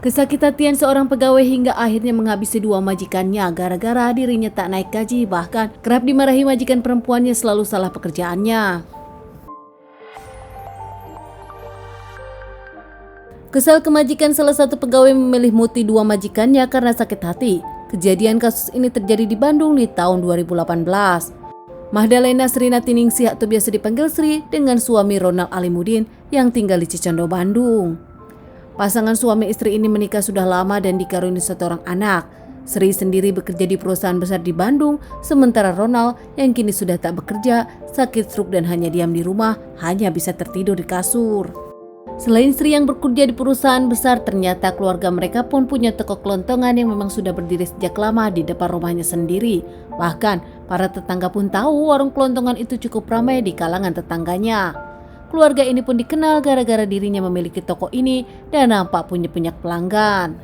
Kesakit hatian seorang pegawai hingga akhirnya menghabisi dua majikannya gara-gara dirinya tak naik gaji, bahkan kerap dimarahi majikan perempuannya selalu salah pekerjaannya. Kesal kemajikan salah satu pegawai memilih muti dua majikannya karena sakit hati. Kejadian kasus ini terjadi di Bandung di tahun 2018. Mahdalena Sri Natiningsih atau biasa dipanggil Sri dengan suami Ronald Alimudin yang tinggal di Cicondo, Bandung. Pasangan suami istri ini menikah sudah lama dan dikaruniai satu orang anak. Sri sendiri bekerja di perusahaan besar di Bandung, sementara Ronald yang kini sudah tak bekerja, sakit stroke dan hanya diam di rumah, hanya bisa tertidur di kasur. Selain Sri yang bekerja di perusahaan besar, ternyata keluarga mereka pun punya toko kelontongan yang memang sudah berdiri sejak lama di depan rumahnya sendiri. Bahkan, para tetangga pun tahu warung kelontongan itu cukup ramai di kalangan tetangganya. Keluarga ini pun dikenal gara-gara dirinya memiliki toko ini dan nampak punya banyak pelanggan.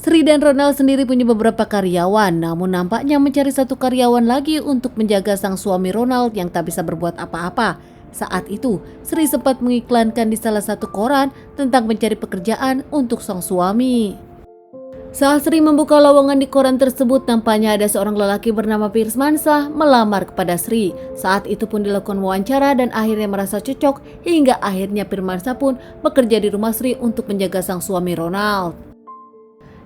Sri dan Ronald sendiri punya beberapa karyawan, namun nampaknya mencari satu karyawan lagi untuk menjaga sang suami Ronald yang tak bisa berbuat apa-apa. Saat itu, Sri sempat mengiklankan di salah satu koran tentang mencari pekerjaan untuk sang suami. Saat Sri membuka lowongan di koran tersebut, tampaknya ada seorang lelaki bernama Pirmansah melamar kepada Sri. Saat itu pun dilakukan wawancara dan akhirnya merasa cocok hingga akhirnya Pirmansah pun bekerja di rumah Sri untuk menjaga sang suami Ronald.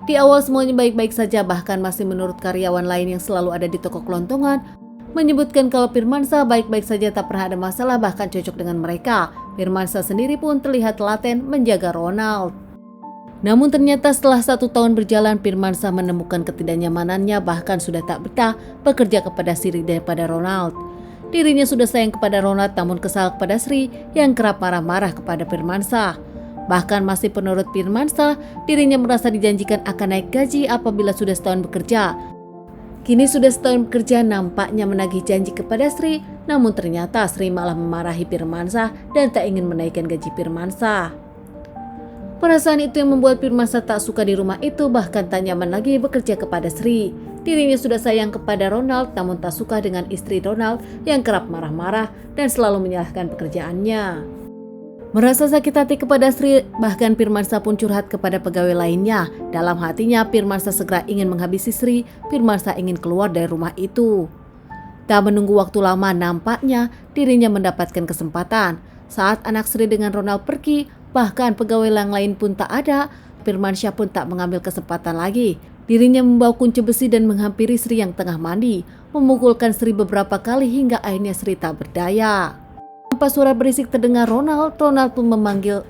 Di awal semuanya baik-baik saja, bahkan masih menurut karyawan lain yang selalu ada di toko kelontongan menyebutkan kalau Pirmansah baik-baik saja, tak pernah ada masalah, bahkan cocok dengan mereka. Pirmansah sendiri pun terlihat telaten menjaga Ronald. Namun ternyata setelah 1 tahun berjalan, Pirmansah menemukan ketidaknyamanannya, bahkan sudah tak betah bekerja kepada Sri daripada Ronald. Dirinya sudah sayang kepada Ronald namun kesal kepada Sri yang kerap marah-marah kepada Pirmansah. Bahkan masih menurut Pirmansah, dirinya merasa dijanjikan akan naik gaji apabila sudah setahun bekerja. Kini sudah setahun bekerja, nampaknya menagih janji kepada Sri, namun ternyata Sri malah memarahi Pirmansah dan tak ingin menaikkan gaji Pirmansah. Perasaan itu yang membuat Pirmansah tak suka di rumah itu, bahkan tak nyaman lagi bekerja kepada Sri. Dirinya sudah sayang kepada Ronald namun tak suka dengan istri Ronald yang kerap marah-marah dan selalu menyalahkan pekerjaannya. Merasa sakit hati kepada Sri, bahkan Pirmansah pun curhat kepada pegawai lainnya. Dalam hatinya, Pirmansah segera ingin menghabisi Sri. Pirmansah ingin keluar dari rumah itu. Tak menunggu waktu lama, nampaknya dirinya mendapatkan kesempatan. Saat anak Sri dengan Ronald pergi, bahkan pegawai yang lain pun tak ada, Pirmansah pun tak mengambil kesempatan lagi. Dirinya membawa kunci besi dan menghampiri Sri yang tengah mandi, memukulkan Sri beberapa kali hingga akhirnya Sri tak berdaya. Tanpa suara berisik terdengar Ronald pun memanggil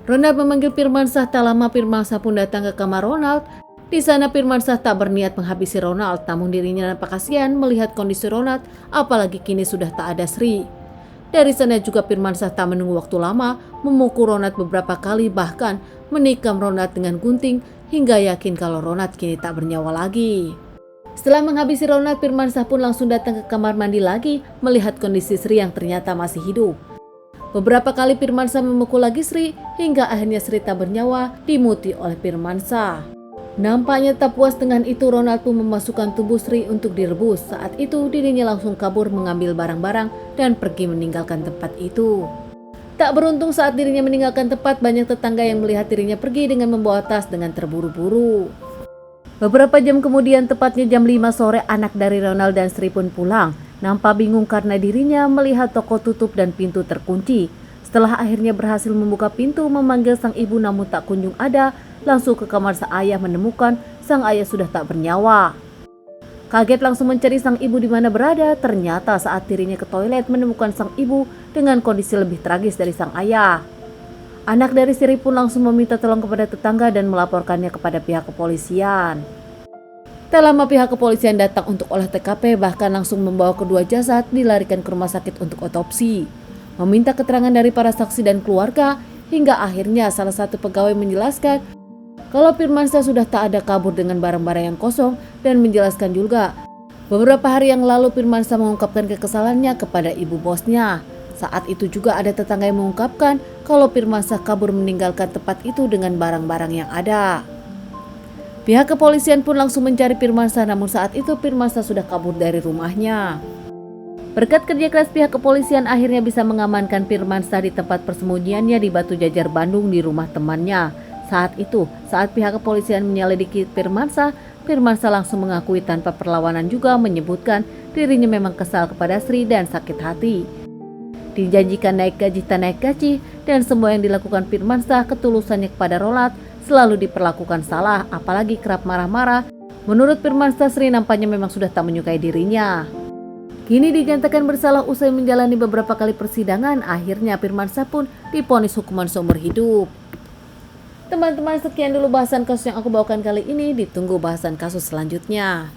Pirmansah. Tak lama Pirmansah pun datang ke kamar Ronald. Di sana Pirmansah tak berniat menghabisi Ronald, namun dirinya nampak kasihan melihat kondisi Ronald, apalagi kini sudah tak ada Sri. Dari sana juga Pirmansah tak menunggu waktu lama, memukul Ronald beberapa kali, bahkan menikam Ronald dengan gunting hingga yakin kalau Ronald kini tak bernyawa lagi. Setelah menghabisi Ronald, Pirmansah pun langsung datang ke kamar mandi lagi melihat kondisi Sri yang ternyata masih hidup. Beberapa kali Pirmansah memukul lagi Sri hingga akhirnya Sri tak bernyawa, dimuti oleh Pirmansah. Nampaknya tak puas dengan itu, Ronald pun memasukkan tubuh Sri untuk direbus. Saat itu dirinya langsung kabur mengambil barang-barang dan pergi meninggalkan tempat itu. Tak beruntung saat dirinya meninggalkan tempat, banyak tetangga yang melihat dirinya pergi dengan membawa tas dengan terburu-buru. Beberapa jam kemudian, tepatnya jam 5 sore, anak dari Ronald dan Sri pun pulang. Nampak bingung karena dirinya melihat toko tutup dan pintu terkunci. Setelah akhirnya berhasil membuka pintu, memanggil sang ibu namun tak kunjung ada, langsung ke kamar sang ayah menemukan sang ayah sudah tak bernyawa. Kaget langsung mencari sang ibu di mana berada. Ternyata saat dirinya ke toilet menemukan sang ibu dengan kondisi lebih tragis dari sang ayah. Anak dari Sri pun langsung meminta tolong kepada tetangga dan melaporkannya kepada pihak kepolisian. Tak lama pihak kepolisian datang untuk olah TKP, bahkan langsung membawa kedua jasad dilarikan ke rumah sakit untuk otopsi. Meminta keterangan dari para saksi dan keluarga, hingga akhirnya salah satu pegawai menjelaskan kalau Pirmansah sudah tak ada, kabur dengan barang-barang yang kosong, dan menjelaskan juga beberapa hari yang lalu Pirmansah mengungkapkan kekesalannya kepada ibu bosnya. Saat itu juga ada tetangga yang mengungkapkan kalau Pirmansah kabur meninggalkan tempat itu dengan barang-barang yang ada. Pihak kepolisian pun langsung mencari Pirmansah, namun saat itu Pirmansah sudah kabur dari rumahnya. Berkat kerja keras pihak kepolisian, akhirnya bisa mengamankan Pirmansah di tempat persembunyiannya di Batu Jajar, Bandung, di rumah temannya. Saat pihak kepolisian menyelidiki Firmansyah, Firmansyah langsung mengakui tanpa perlawanan juga menyebutkan dirinya memang kesal kepada Sri dan sakit hati. Dijanjikan naik gaji tak naik gaji dan semua yang dilakukan Firmansyah ketulusannya kepada Rolat selalu diperlakukan salah, apalagi kerap marah-marah. Menurut Firmansyah, Sri nampaknya memang sudah tak menyukai dirinya. Kini dinyatakan bersalah usai menjalani beberapa kali persidangan, akhirnya Firmansyah pun divonis hukuman seumur hidup. Teman-teman, sekian dulu bahasan kasus yang aku bawakan kali ini. Ditunggu bahasan kasus selanjutnya.